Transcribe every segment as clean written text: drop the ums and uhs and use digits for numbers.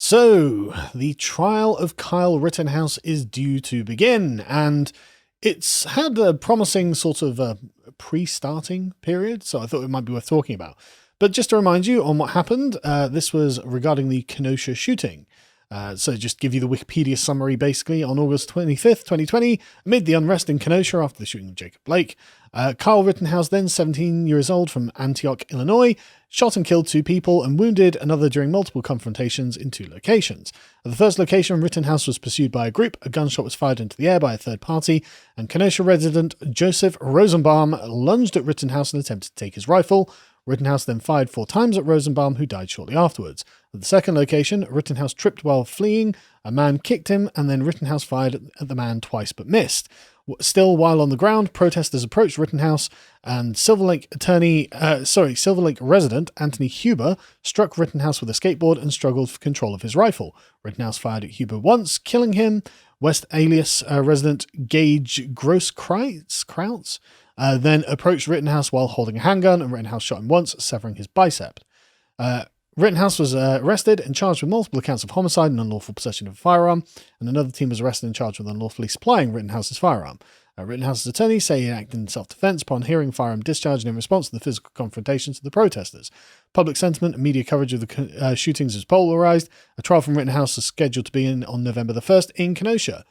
So, the trial of Kyle Rittenhouse is due to begin, and it's had a promising sort of pre-starting period, so I thought it might be worth talking about. But just to remind you on what happened, this was regarding the Kenosha shooting. So just give you the Wikipedia summary, basically. On August 25th, 2020, amid the unrest in Kenosha after the shooting of Jacob Blake, Kyle Rittenhouse, then 17 years old, from Antioch, Illinois, shot and killed 2 people and wounded another during multiple confrontations in 2 locations. At the first location, Rittenhouse was pursued by a group, a gunshot was fired into the air by a third party, and Kenosha resident Joseph Rosenbaum lunged at Rittenhouse and attempted to take his rifle. Rittenhouse then fired 4 times at Rosenbaum, who died shortly afterwards. At the second location, Rittenhouse tripped while fleeing. A man kicked him, and then Rittenhouse fired at the man twice but missed. Still, while on the ground, protesters approached Rittenhouse, and Silver Lake resident Anthony Huber struck Rittenhouse with a skateboard and struggled for control of his rifle. Rittenhouse fired at Huber once, killing him. West Alias resident Gage Grosskreutz then approached Rittenhouse while holding a handgun, and Rittenhouse shot him once, severing his bicep. Rittenhouse was arrested and charged with multiple accounts of homicide and unlawful possession of a firearm, and another team was arrested and charged with unlawfully supplying Rittenhouse's firearm. Rittenhouse's attorneys say he acted in self-defense upon hearing firearm discharge and in response to the physical confrontations of the protesters. Public sentiment and media coverage of the shootings is polarized. A trial from Rittenhouse is scheduled to begin on November the 1st in Kenosha.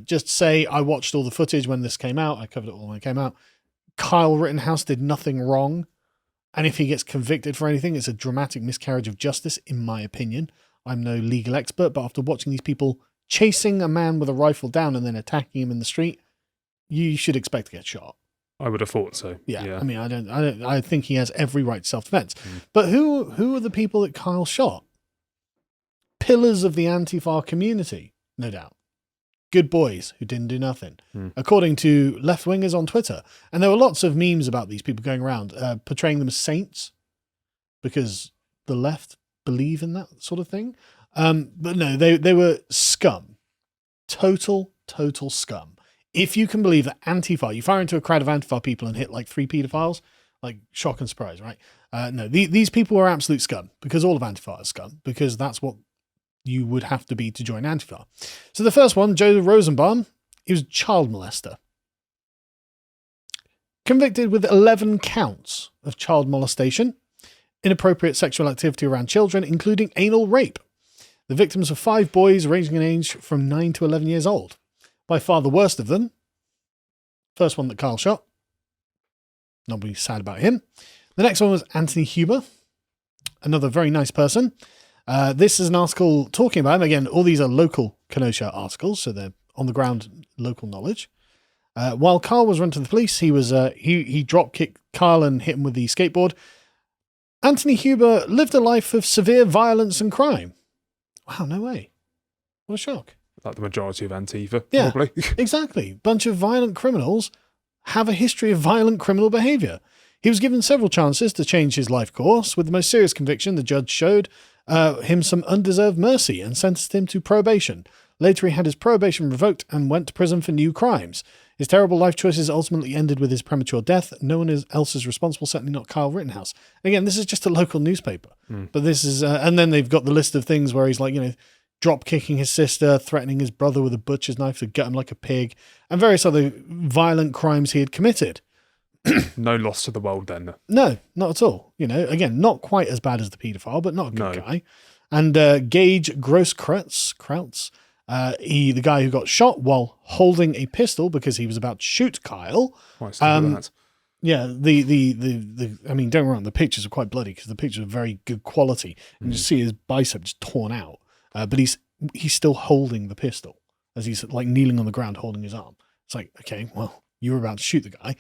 Just to say, I watched all the footage when this came out. I covered it all when it came out. Kyle Rittenhouse did nothing wrong. And if he gets convicted for anything, it's a dramatic miscarriage of justice, in my opinion. I'm no legal expert, but after watching these people chasing a man with a rifle down and then attacking him in the street, you should expect to get shot. I would have thought so. Yeah. I mean, I think he has every right to self-defense. But who are the people that Kyle shot? Pillars of the Antifa community, no doubt. Good boys who didn't do nothing, according to left-wingers on Twitter. And there were lots of memes about these people going around portraying them as saints because the left believe in that sort of thing. But no, they were scum. Total scum. If you can believe that Antifa, you fire into a crowd of Antifa people and hit like 3 pedophiles, like shock and surprise, right? No, these people were absolute scum because all of Antifa is scum because that's what you would have to be to join Antifa. So the first one, Joe Rosenbaum, he was a child molester. Convicted with 11 counts of child molestation, inappropriate sexual activity around children, including anal rape. The victims were 5 boys ranging in age from 9 to 11 years old. By far the worst of them. First one that Kyle shot. Nobody sad about him. The next one was Anthony Huber, another very nice person. This is an article talking about him. Again, all these are local Kenosha articles, so they're on the ground local knowledge. While Kyle was run to the police, he was he drop kicked Kyle and hit him with the skateboard. Anthony Huber lived a life of severe violence and crime. Wow, no way. What a shock. Like the majority of Antifa, probably. Yeah, exactly. Bunch of violent criminals have a history of violent criminal behavior. He was given several chances to change his life course. With the most serious conviction, the judge showed him some undeserved mercy and sentenced him to probation. Later, he had his probation revoked and went to prison for new crimes. His terrible life choices ultimately ended with his premature death. No one else is responsible, certainly not Kyle Rittenhouse. Again, this is just a local newspaper. But this is, and then they've got the list of things where he's like, drop kicking his sister, threatening his brother with a butcher's knife to gut him like a pig, and various other violent crimes he had committed. No loss to the world then. No, not at all. Again, not quite as bad as the paedophile, but not a good guy. And Gage Grosskreutz, the guy who got shot while holding a pistol because he was about to shoot Kyle. Yeah, I mean, don't get me wrong, the pictures are quite bloody because the pictures are very good quality. And you see his bicep just torn out. But he's still holding the pistol as he's like kneeling on the ground holding his arm. It's like, okay, well, you were about to shoot the guy.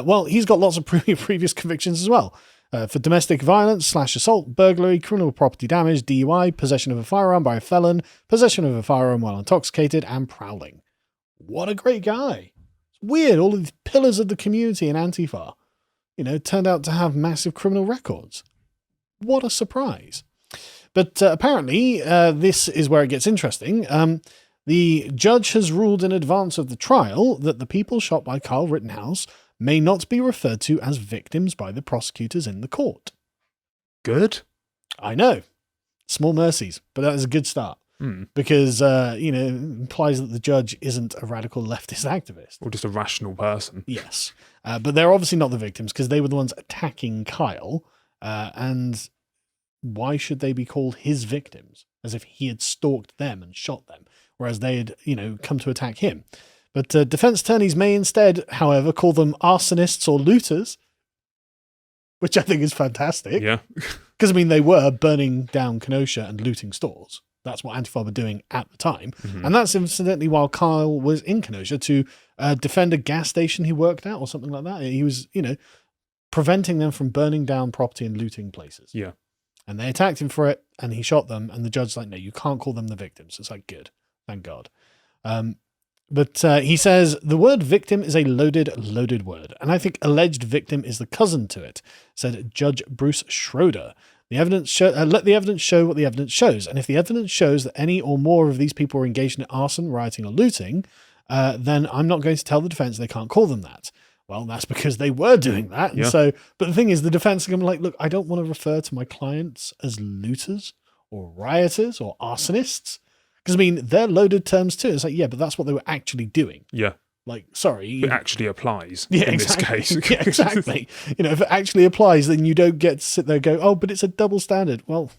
Well, he's got lots of previous convictions as well. For domestic violence / assault, burglary, criminal property damage, DUI, possession of a firearm by a felon, possession of a firearm while intoxicated, and prowling. What a great guy. It's weird. All of these pillars of the community in Antifa, turned out to have massive criminal records. What a surprise. But apparently, this is where it gets interesting. The judge has ruled in advance of the trial that the people shot by Kyle Rittenhouse may not be referred to as victims by the prosecutors in the court. Good. I know. Small mercies, but that is a good start. Because, it implies that the judge isn't a radical leftist activist. Or just a rational person. Yes. But they're obviously not the victims because they were the ones attacking Kyle. And why should they be called his victims? As if he had stalked them and shot them, whereas they had, come to attack him. But defense attorneys may instead, however, call them arsonists or looters, which I think is fantastic. Yeah. Because, they were burning down Kenosha and looting stores. That's what Antifa were doing at the time. And that's incidentally while Kyle was in Kenosha to defend a gas station he worked at or something like that. He was, preventing them from burning down property and looting places. Yeah. And they attacked him for it and he shot them. And the judge's like, no, you can't call them the victims. It's like, good. Thank God. But he says the word victim is a loaded word. And I think alleged victim is the cousin to it, said Judge Bruce Schroeder. The evidence let the evidence show what the evidence shows. And if the evidence shows that any or more of these people were engaged in arson, rioting, or looting, then I'm not going to tell the defense they can't call them that. Well, that's because they were doing that. And so, but the thing is, the defense are going to be like, look, I don't want to refer to my clients as looters or rioters or arsonists. Because, they're loaded terms too. It's like, yeah, but that's what they were actually doing. Yeah. Like, sorry. It actually applies in this case. Yeah, exactly. If it actually applies, then you don't get to sit there and go, oh, but it's a double standard. Well,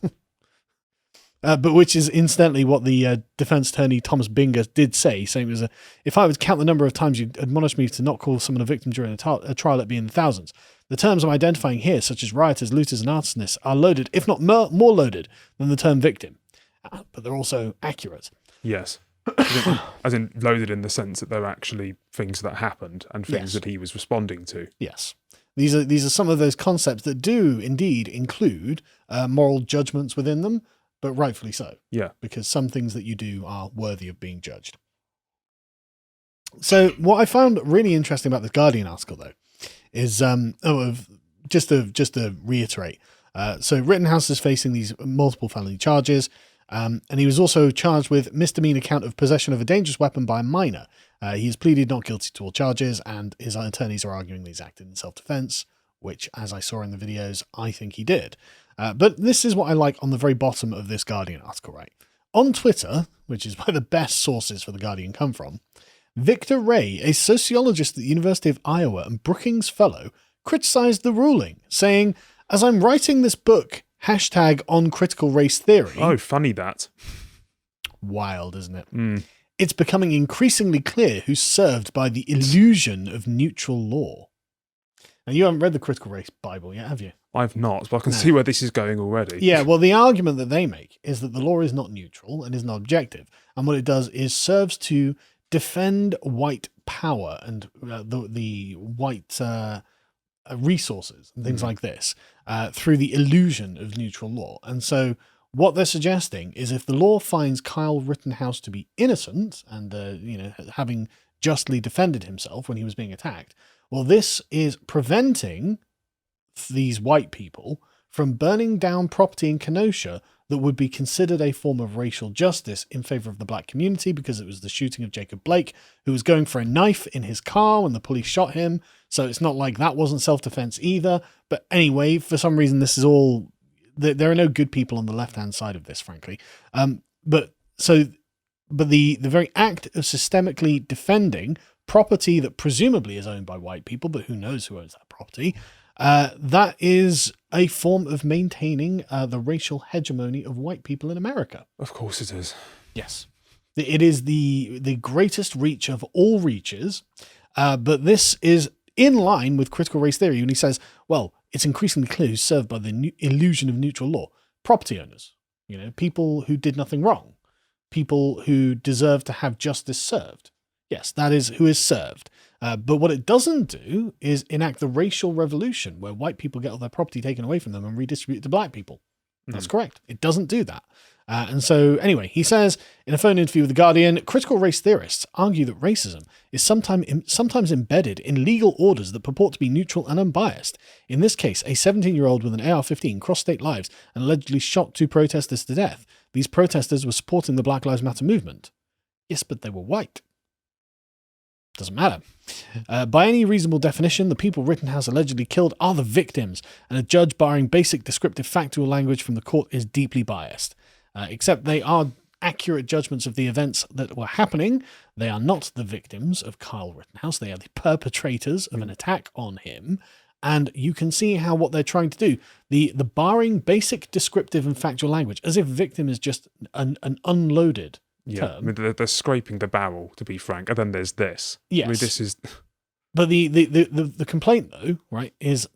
but which is incidentally what the defense attorney Thomas Binger did say, saying it was if I would count the number of times you admonished me to not call someone a victim during a trial, it'd be in the thousands. The terms I'm identifying here, such as rioters, looters, and arsonists, are loaded, if not more loaded than the term victim. But they're also accurate. Yes. As in loaded in the sense that they're actually things that happened and things that he was responding to. Yes. These are some of those concepts that do indeed include moral judgments within them, but rightfully so. Yeah. Because some things that you do are worthy of being judged. So what I found really interesting about the Guardian article, though, is just to reiterate. So Rittenhouse is facing these multiple felony charges. And he was also charged with misdemeanor count of possession of a dangerous weapon by a minor. He has pleaded not guilty to all charges, and his attorneys are arguing that he's acted in self-defense, which, as I saw in the videos, I think he did. But this is what I like on the very bottom of this Guardian article, right? On Twitter, which is where the best sources for the Guardian come from, Victor Ray, a sociologist at the University of Iowa and Brookings Fellow, criticized the ruling, saying, as I'm writing this book, #on critical race theory. Oh, funny that. Wild, isn't it? It's becoming increasingly clear who's served by the illusion of neutral law. And you haven't read the Critical Race Bible yet, have you? I've not, but I can see where this is going already. Yeah, well, the argument that they make is that the law is not neutral and is not objective. And what it does is serves to defend white power and the white resources and things like this through the illusion of neutral law. And so what they're suggesting is if the law finds Kyle Rittenhouse to be innocent and, having justly defended himself when he was being attacked, well, this is preventing these white people from burning down property in Kenosha that would be considered a form of racial justice in favor of the black community because it was the shooting of Jacob Blake, who was going for a knife in his car when the police shot him. So it's not like that wasn't self-defense either. But anyway, for some reason, this is all... There are no good people on the left-hand side of this, frankly. But the very act of systemically defending property that presumably is owned by white people, but who knows who owns that property, that is a form of maintaining the racial hegemony of white people in America. Of course it is. Yes. It is the greatest reach of all reaches, but this is in line with critical race theory when he says, well, it's increasingly clear who's served by the illusion of neutral law. Property owners, people who did nothing wrong, people who deserve to have justice served. Yes, that is who is served. But what it doesn't do is enact the racial revolution where white people get all their property taken away from them and redistributed to black people. That's correct. It doesn't do that. And so anyway, he says in a phone interview with The Guardian, critical race theorists argue that racism is sometimes embedded in legal orders that purport to be neutral and unbiased. In this case, a 17-year-old with an AR-15 crossed state lines and allegedly shot 2 protesters to death. These protesters were supporting the Black Lives Matter movement. Yes, but they were white. Doesn't matter. By any reasonable definition, the people Rittenhouse allegedly killed are the victims, and a judge barring basic descriptive factual language from the court is deeply biased. except they are accurate judgments of the events that were happening. They are not the victims of Kyle Rittenhouse. They are the perpetrators of an attack on him. And you can see how what they're trying to do, the barring basic descriptive and factual language, as if victim is just an unloaded term. I mean, they're scraping the barrel, to be frank. And then there's this. Yes. I mean, this is... But the complaint, though, right, is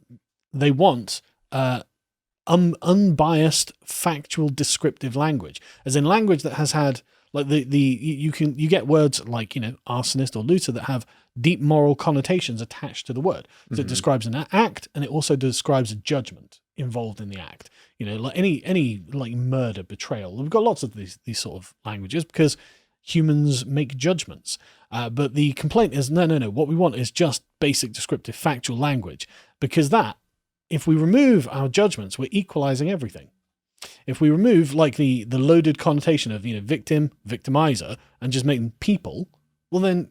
they want unbiased, factual, descriptive language, as in language that has had, like, you get words like, arsonist or looter that have deep moral connotations attached to the word. So it describes an act, and it also describes a judgment involved in the act. Like any like murder, betrayal. We've got lots of these sort of languages because humans make judgments. But the complaint is, no. What we want is just basic descriptive factual language, because that, if we remove our judgments, we're equalizing everything. If we remove like the loaded connotation of, victim, victimizer, and just make them people, well then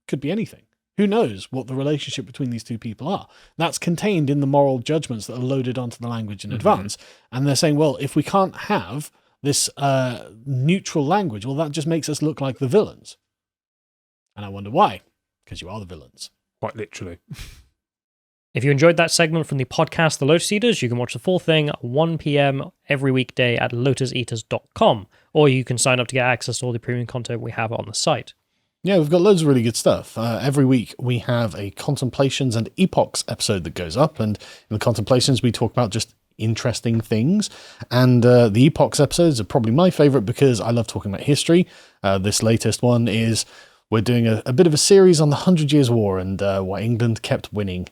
could be anything. Who knows what the relationship between these two people are? That's contained in the moral judgments that are loaded onto the language in advance. And they're saying, well, if we can't have this neutral language, well, that just makes us look like the villains. And I wonder why. Because you are the villains. Quite literally. If you enjoyed that segment from the podcast, The Lotus Eaters, you can watch the full thing at 1 p.m. every weekday at lotuseaters.com, or you can sign up to get access to all the premium content we have on the site. Yeah, we've got loads of really good stuff. Every week we have a Contemplations and Epochs episode that goes up, and in the Contemplations we talk about just interesting things, and the Epochs episodes are probably my favourite because I love talking about history. This latest one is we're doing a bit of a series on the 100 Years' War and why England kept winning.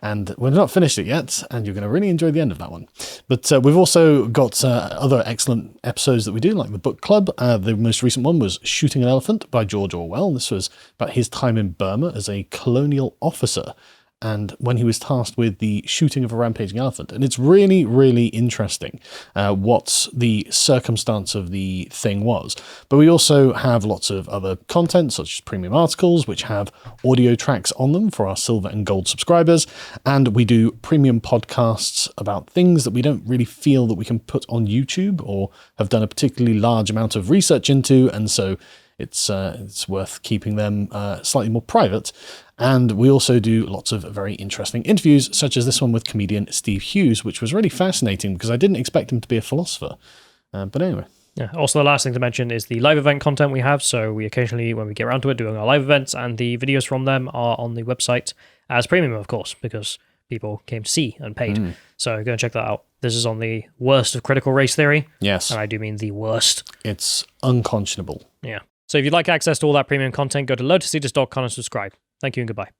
And we've not finished it yet, and you're going to really enjoy the end of that one. But we've also got other excellent episodes that we do, like the book club. The most recent one was Shooting an Elephant by George Orwell. This was about his time in Burma as a colonial officer, and when he was tasked with the shooting of a rampaging elephant. And it's really, really interesting what the circumstance of the thing was. But we also have lots of other content, such as premium articles, which have audio tracks on them for our silver and gold subscribers. And we do premium podcasts about things that we don't really feel that we can put on YouTube or have done a particularly large amount of research into. And so it's worth keeping them slightly more private. And we also do lots of very interesting interviews, such as this one with comedian Steve Hughes, which was really fascinating because I didn't expect him to be a philosopher. But anyway. Yeah. Also, the last thing to mention is the live event content we have. So we occasionally, when we get around to it, doing our live events, and the videos from them are on the website as premium, of course, because people came to see and paid. So go and check that out. This is on the worst of critical race theory. Yes. And I do mean the worst. It's unconscionable. Yeah. So if you'd like access to all that premium content, go to lotuseaters.com and subscribe. Thank you and goodbye.